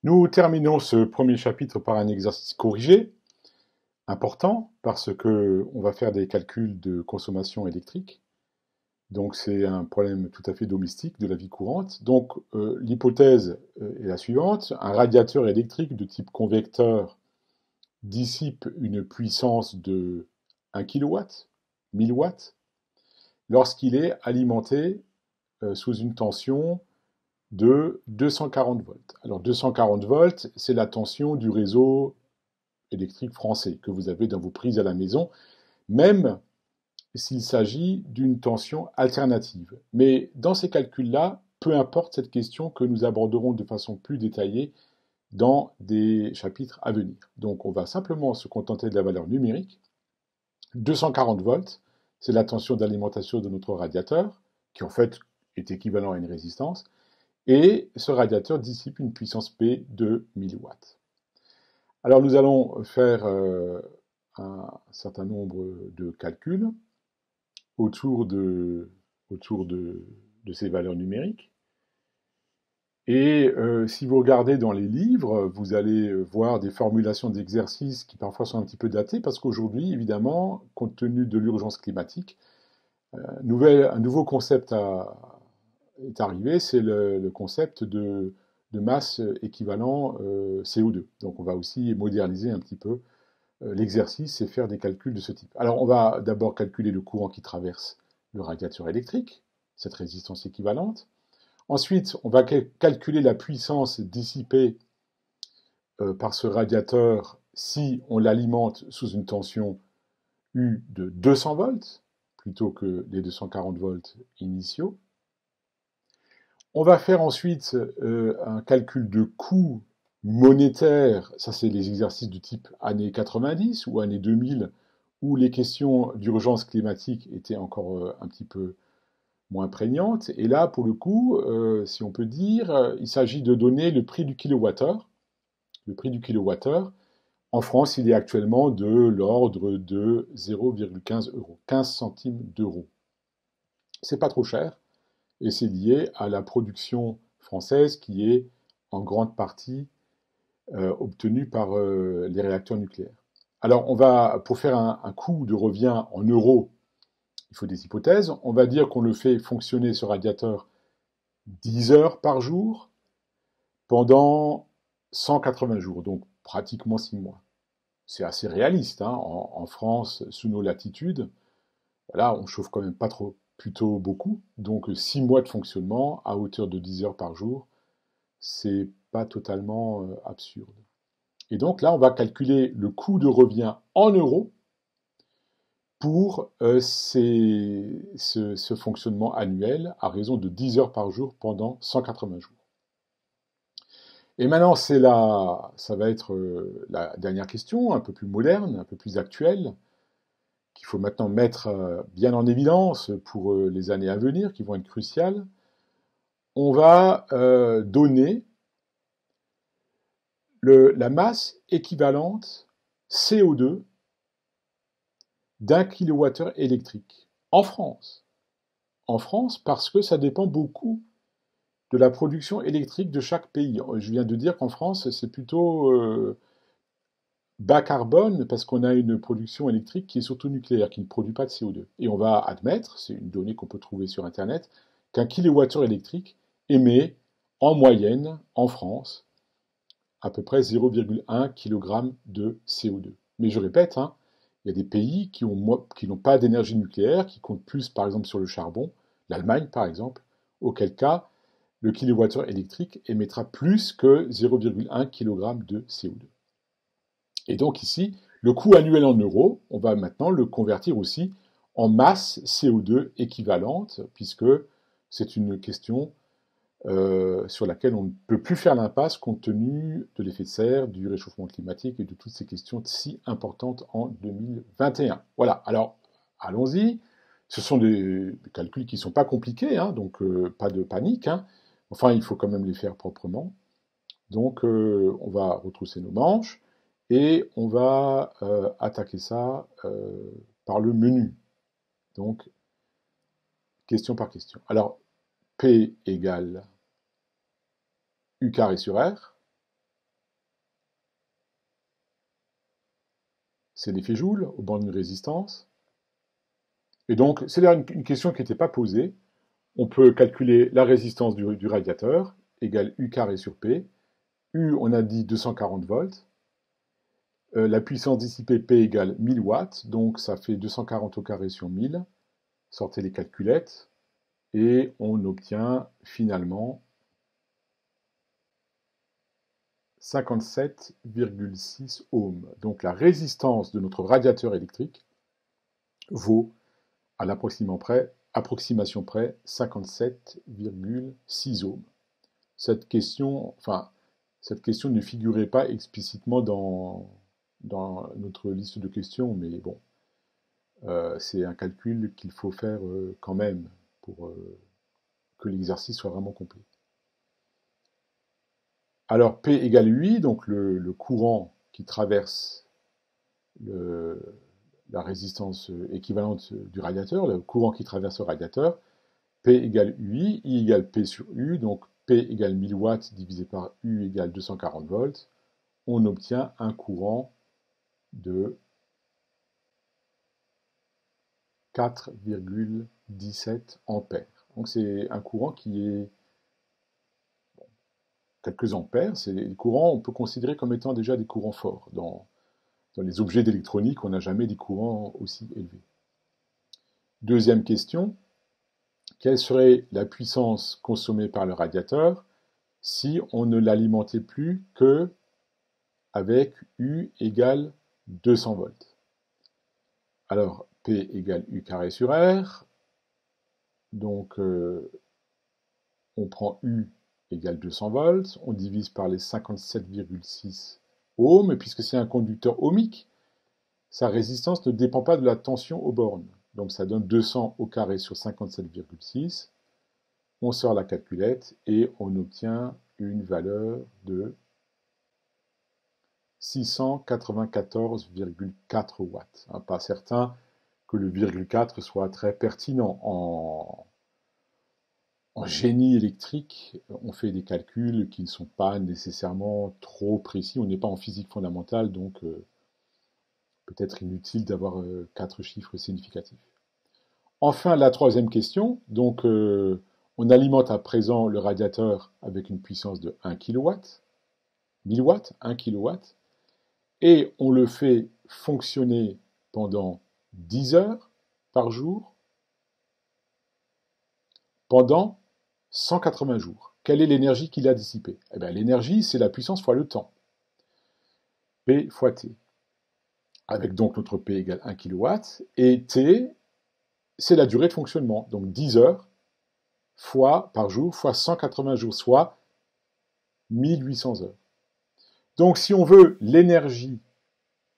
Nous terminons ce premier chapitre par un exercice corrigé, important, parce que on va faire des calculs de consommation électrique. Donc c'est un problème tout à fait domestique de la vie courante. Donc l'hypothèse est la suivante. Un radiateur électrique de type convecteur dissipe une puissance de 1 kW, 1000 watts, lorsqu'il est alimenté sous une tension de 240 volts. Alors 240 volts, c'est la tension du réseau électrique français que vous avez dans vos prises à la maison, même s'il s'agit d'une tension alternative. Mais dans ces calculs-là, peu importe cette question que nous aborderons de façon plus détaillée dans des chapitres à venir. Donc on va simplement se contenter de la valeur numérique. 240 volts, c'est la tension d'alimentation de notre radiateur, qui en fait est équivalent à une résistance, et ce radiateur dissipe une puissance P de 1000 watts. Alors nous allons faire un certain nombre de calculs autour de, autour de ces valeurs numériques. Et si vous regardez dans les livres, vous allez voir des formulations d'exercices qui parfois sont un petit peu datées, parce qu'aujourd'hui, évidemment, compte tenu de l'urgence climatique, un nouveau concept est arrivé, c'est le concept de masse équivalent CO2. Donc on va aussi moderniser un petit peu l'exercice et faire des calculs de ce type. Alors on va d'abord calculer le courant qui traverse le radiateur électrique, cette résistance équivalente. Ensuite, on va calculer la puissance dissipée par ce radiateur si on l'alimente sous une tension U de 200 volts, plutôt que les 240 volts initiaux. On va faire ensuite un calcul de coût monétaire, ça c'est les exercices du type années 90 ou années 2000, où les questions d'urgence climatique étaient encore un petit peu moins prégnantes. Et là, pour le coup, si on peut dire, il s'agit de donner le prix du kilowattheure. Le prix du kilowattheure, en France, il est actuellement de l'ordre de 0,15 euros, 15 centimes d'euros. C'est pas trop cher, et c'est lié à la production française qui est en grande partie obtenue par les réacteurs nucléaires. Alors, pour faire un coût de revient en euros, il faut des hypothèses. On va dire qu'on le fait fonctionner ce radiateur 10 heures par jour pendant 180 jours, donc pratiquement 6 mois. C'est assez réaliste, hein. En France, sous nos latitudes, là, on chauffe quand même pas trop, plutôt beaucoup. Donc 6 mois de fonctionnement à hauteur de 10 heures par jour, c'est pas totalement absurde. Et donc là, on va calculer le coût de revient en euros pour ce fonctionnement annuel à raison de 10 heures par jour pendant 180 jours. Et maintenant, ça va être la dernière question, un peu plus moderne, un peu plus actuelle, qu'il faut maintenant mettre bien en évidence pour les années à venir, qui vont être cruciales. On va donner la masse équivalente CO2 d'un kilowattheure électrique en France. En France, parce que ça dépend beaucoup de la production électrique de chaque pays. Je viens de dire qu'en France, c'est plutôt bas carbone parce qu'on a une production électrique qui est surtout nucléaire, qui ne produit pas de CO2. Et on va admettre, c'est une donnée qu'on peut trouver sur Internet, qu'un kilowattheure électrique émet en moyenne, en France, à peu près 0,1 kg de CO2. Mais je répète, hein, il y a des pays qui n'ont pas d'énergie nucléaire, qui comptent plus par exemple sur le charbon, l'Allemagne par exemple, auquel cas le kilowattheure électrique émettra plus que 0,1 kg de CO2. Et donc ici, le coût annuel en euros, on va maintenant le convertir aussi en masse CO2 équivalente, puisque c'est une question sur laquelle on ne peut plus faire l'impasse compte tenu de l'effet de serre, du réchauffement climatique et de toutes ces questions si importantes en 2021. Voilà, alors allons-y. Ce sont des calculs qui ne sont pas compliqués, hein, donc pas de panique. Hein. Enfin, il faut quand même les faire proprement. Donc on va retrousser nos manches et on va attaquer ça par le menu. Donc, question par question. Alors, P égale U carré sur R. c'est l'effet Joule au banc d'une résistance. Et donc, c'est là une question qui n'était pas posée. On peut calculer la résistance du radiateur, égale U carré sur P. U, on a dit 240 volts. La puissance dissipée P égale 1000 watts, donc ça fait 240 au carré sur 1000. Sortez les calculettes, et on obtient finalement 57,6 ohms. Donc la résistance de notre radiateur électrique vaut, à l'approximation près, 57,6 ohms. Cette question ne figurait pas explicitement dans notre liste de questions, mais bon, c'est un calcul qu'il faut faire quand même pour que l'exercice soit vraiment complet. Alors P égale UI, donc le courant qui traverse la résistance équivalente du radiateur, le courant qui traverse le radiateur, P égale UI, I égale P sur U, donc P égale 1000 watts divisé par U égale 240 volts, on obtient un courant de 4,17 ampères. Donc c'est un courant qui est quelques ampères. C'est des courants, on peut considérer comme étant déjà des courants forts. Dans les objets d'électronique, on n'a jamais des courants aussi élevés. Deuxième question, quelle serait la puissance consommée par le radiateur si on ne l'alimentait plus que avec U égale 200 volts? Alors, P égale U carré sur R. Donc, on prend U égale 200 volts, on divise par les 57,6 ohms, et puisque c'est un conducteur ohmique, sa résistance ne dépend pas de la tension aux bornes. Donc ça donne 200 au carré sur 57,6. On sort la calculette et on obtient une valeur de 694,4 watts. Pas certain que le virgule 4 soit très pertinent. En génie électrique, on fait des calculs qui ne sont pas nécessairement trop précis. On n'est pas en physique fondamentale, donc peut-être inutile d'avoir 4 chiffres significatifs. Enfin, la troisième question. Donc, on alimente à présent le radiateur avec une puissance de 1 kW, 1000 watts, 1 kW, et on le fait fonctionner pendant 10 heures par jour, pendant 180 jours. Quelle est l'énergie qu'il a dissipée? Eh bien, l'énergie, c'est la puissance fois le temps. P fois T. Avec donc notre P égale 1 kW. Et T, c'est la durée de fonctionnement. Donc 10 heures par jour fois 180 jours, soit 1800 heures. Donc si on veut l'énergie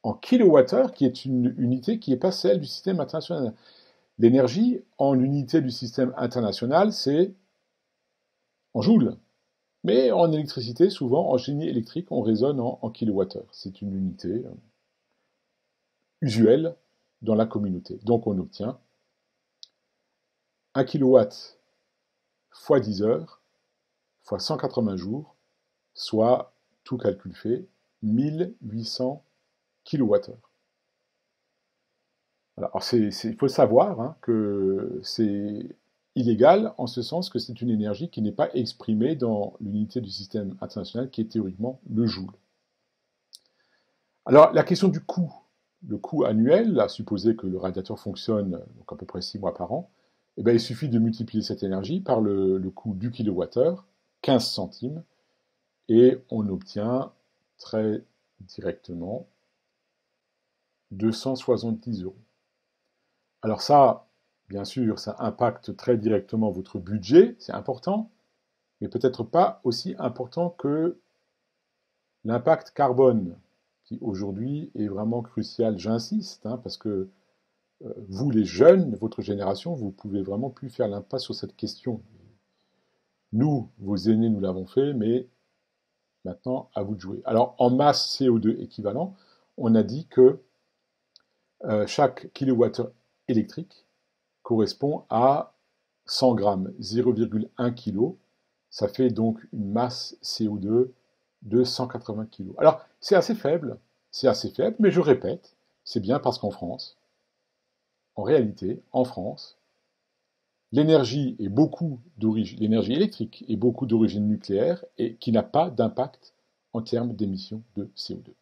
en kilowattheure, qui est une unité qui n'est pas celle du système international. L'énergie en unité du système international, c'est en joules. Mais en électricité, souvent, en génie électrique, on raisonne en kilowattheure. C'est une unité usuelle dans la communauté. Donc on obtient 1 kW fois 10 heures fois 180 jours, soit, tout calcul fait, 1800 kWh. Alors il faut savoir que c'est illégal en ce sens que c'est une énergie qui n'est pas exprimée dans l'unité du système international qui est théoriquement le joule. Alors la question du coût, le coût annuel, à supposer que le radiateur fonctionne donc à peu près 6 mois par an, eh bien, il suffit de multiplier cette énergie par le coût du kilowattheure, 15 centimes, et on obtient très directement 270 euros. Alors ça, bien sûr, ça impacte très directement votre budget, c'est important, mais peut-être pas aussi important que l'impact carbone, qui aujourd'hui est vraiment crucial. J'insiste, parce que vous, les jeunes, votre génération, vous pouvez vraiment plus faire l'impasse sur cette question. Nous, vos aînés, nous l'avons fait, mais maintenant, à vous de jouer. Alors, en masse CO2 équivalent, on a dit que chaque kilowattheure électrique correspond à 100 grammes, 0,1 kg. Ça fait donc une masse CO2 de 180 kg. Alors, c'est assez faible, mais je répète, C'est bien parce qu'en France, en réalité, en France, l'énergie l'énergie électrique est beaucoup d'origine nucléaire et qui n'a pas d'impact en termes d'émissions de CO2.